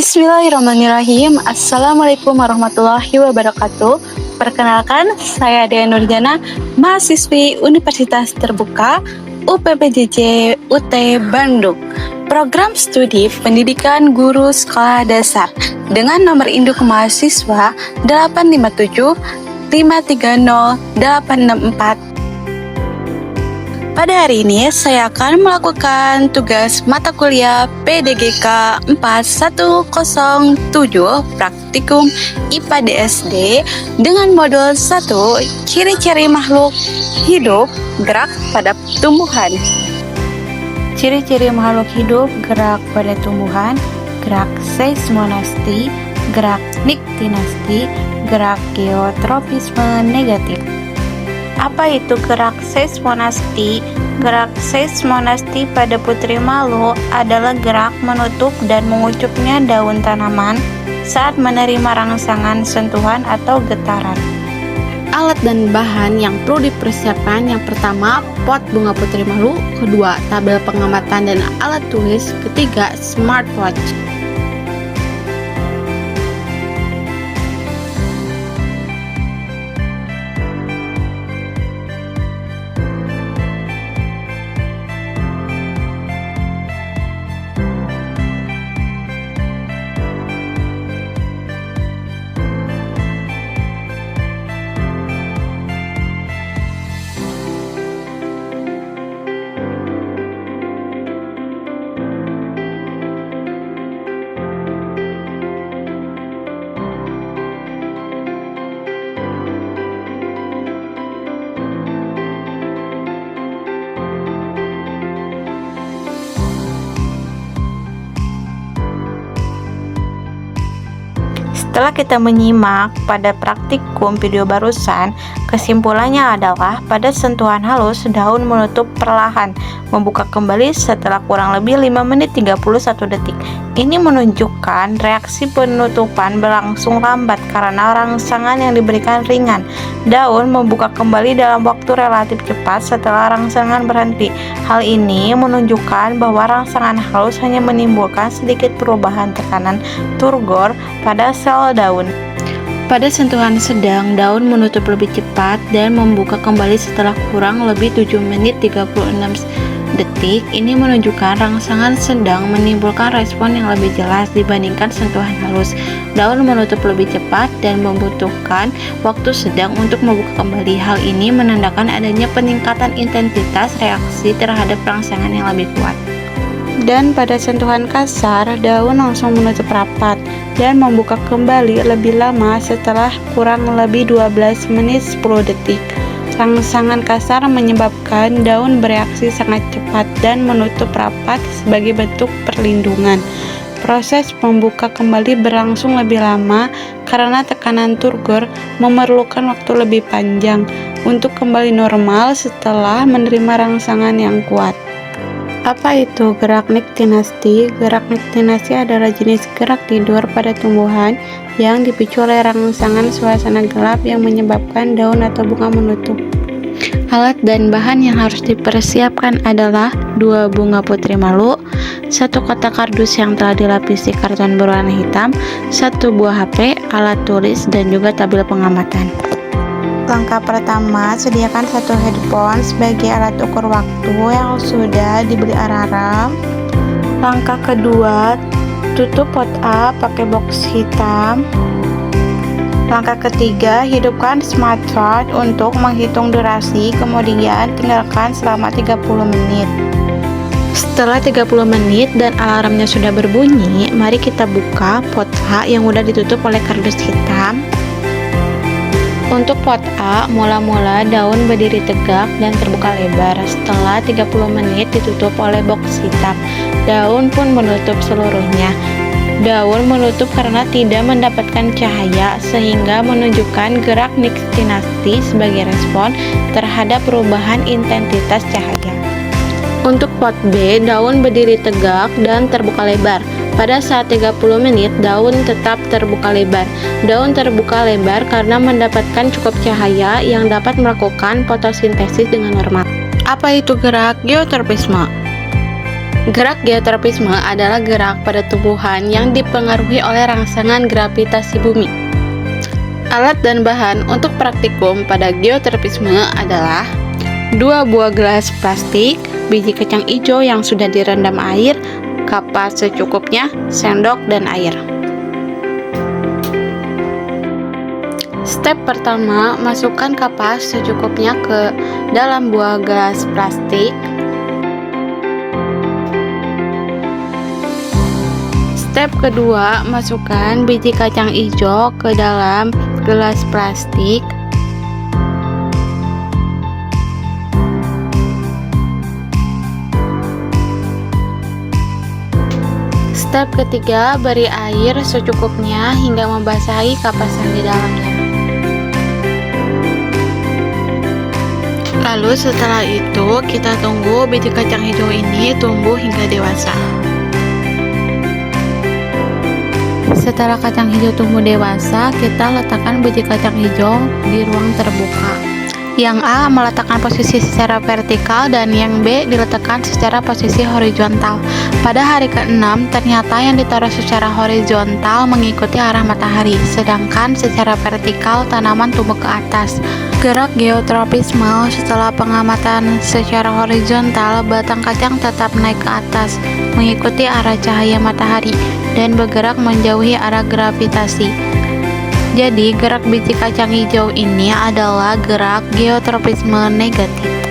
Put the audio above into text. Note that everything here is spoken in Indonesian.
Bismillahirrahmanirrahim. Assalamualaikum warahmatullahi wabarakatuh. Perkenalkan, saya Dea Nurjana, mahasiswi Universitas Terbuka UPPJJ UT Bandung. Program studi pendidikan guru sekolah dasar dengan nomor induk mahasiswa 857 530 864. Pada hari ini, saya akan melakukan tugas mata kuliah PDGK 4107 Praktikum IPA DSD dengan modul 1 Ciri-ciri makhluk hidup gerak pada tumbuhan. Ciri-ciri makhluk hidup gerak pada tumbuhan: gerak seismonasti, gerak niktinasti, gerak geotropisme negatif. Apa itu gerak seismonasti? Gerak seismonasti pada putri malu adalah gerak menutup dan mengucupnya daun tanaman saat menerima rangsangan sentuhan atau getaran. Alat dan bahan yang perlu dipersiapkan: yang pertama, pot bunga putri malu; kedua, tabel pengamatan dan alat tulis; ketiga, smartwatch. Setelah kita menyimak pada praktikum video barusan, kesimpulannya adalah pada sentuhan halus, daun menutup perlahan, membuka kembali setelah kurang lebih 5 menit 31 detik. Ini menunjukkan reaksi penutupan berlangsung lambat karena rangsangan yang diberikan ringan. Daun membuka kembali dalam waktu relatif cepat setelah rangsangan berhenti. Hal ini menunjukkan bahwa rangsangan halus hanya menimbulkan sedikit perubahan tekanan turgor pada sel daun. Pada sentuhan sedang, daun menutup lebih cepat dan membuka kembali setelah kurang lebih 7 menit 36 detik. Ini menunjukkan rangsangan sedang menimbulkan respon yang lebih jelas dibandingkan sentuhan halus. Daun menutup lebih cepat dan membutuhkan waktu sedang untuk membuka kembali. Hal ini menandakan adanya peningkatan intensitas reaksi terhadap rangsangan yang lebih kuat. Dan pada sentuhan kasar, daun langsung menutup rapat dan membuka kembali lebih lama setelah kurang lebih 12 menit 10 detik. Rangsangan kasar menyebabkan daun bereaksi sangat cepat dan menutup rapat sebagai bentuk perlindungan. Proses membuka kembali berlangsung lebih lama karena tekanan turgor memerlukan waktu lebih panjang untuk kembali normal setelah menerima rangsangan yang kuat. Apa itu gerak niktinasti? Gerak niktinasti adalah jenis gerak tidur pada tumbuhan yang dipicu oleh rangsangan suasana gelap yang menyebabkan daun atau bunga menutup. Alat dan bahan yang harus dipersiapkan adalah 2 bunga putri malu, 1 kotak kardus yang telah dilapisi karton berwarna hitam, 1 buah HP, alat tulis, dan juga tabel pengamatan. Langkah pertama, sediakan 1 headphone sebagai alat ukur waktu yang sudah dibeli alarm. Langkah kedua, tutup pot A pakai box hitam. Langkah ketiga, hidupkan smartwatch untuk menghitung durasi, kemudian tinggalkan selama 30 menit. Setelah 30 menit dan alarmnya sudah berbunyi, mari kita buka pot A yang sudah ditutup oleh kardus hitam. Untuk pot A, mula-mula daun berdiri tegak dan terbuka lebar. Setelah 30 menit ditutup oleh box hitam, daun pun menutup seluruhnya. Daun menutup karena tidak mendapatkan cahaya, sehingga menunjukkan gerak niktinasti sebagai respon terhadap perubahan intensitas cahaya. Untuk pot B, daun berdiri tegak dan terbuka lebar. Pada saat 30 menit, daun tetap terbuka lebar. Daun terbuka lebar karena mendapatkan cukup cahaya yang dapat melakukan fotosintesis dengan normal. Apa itu gerak geotropisme? Gerak geotropisme adalah gerak pada tumbuhan yang dipengaruhi oleh rangsangan gravitasi bumi. Alat dan bahan untuk praktikum pada geotropisme adalah 2 buah gelas plastik, biji kacang hijau yang sudah direndam air, kapas secukupnya, sendok, dan air. Step pertama, masukkan kapas secukupnya ke dalam buah gelas plastik. Step kedua, masukkan biji kacang hijau ke dalam gelas plastik. Step ketiga, beri air secukupnya hingga membasahi kapas yang di dalamnya. Lalu setelah itu, kita tunggu biji kacang hijau ini tumbuh hingga dewasa. Setelah kacang hijau tumbuh dewasa, kita letakkan biji kacang hijau di ruang terbuka. Yang A meletakkan posisi secara vertikal dan yang B diletakkan secara posisi horizontal. Pada hari ke-6, ternyata yang ditaruh secara horizontal mengikuti arah matahari, sedangkan secara vertikal tanaman tumbuh ke atas. Gerak geotropisme, setelah pengamatan secara horizontal, batang kacang tetap naik ke atas, mengikuti arah cahaya matahari, dan bergerak menjauhi arah gravitasi. Jadi, gerak biji kacang hijau ini adalah gerak geotropisme negatif.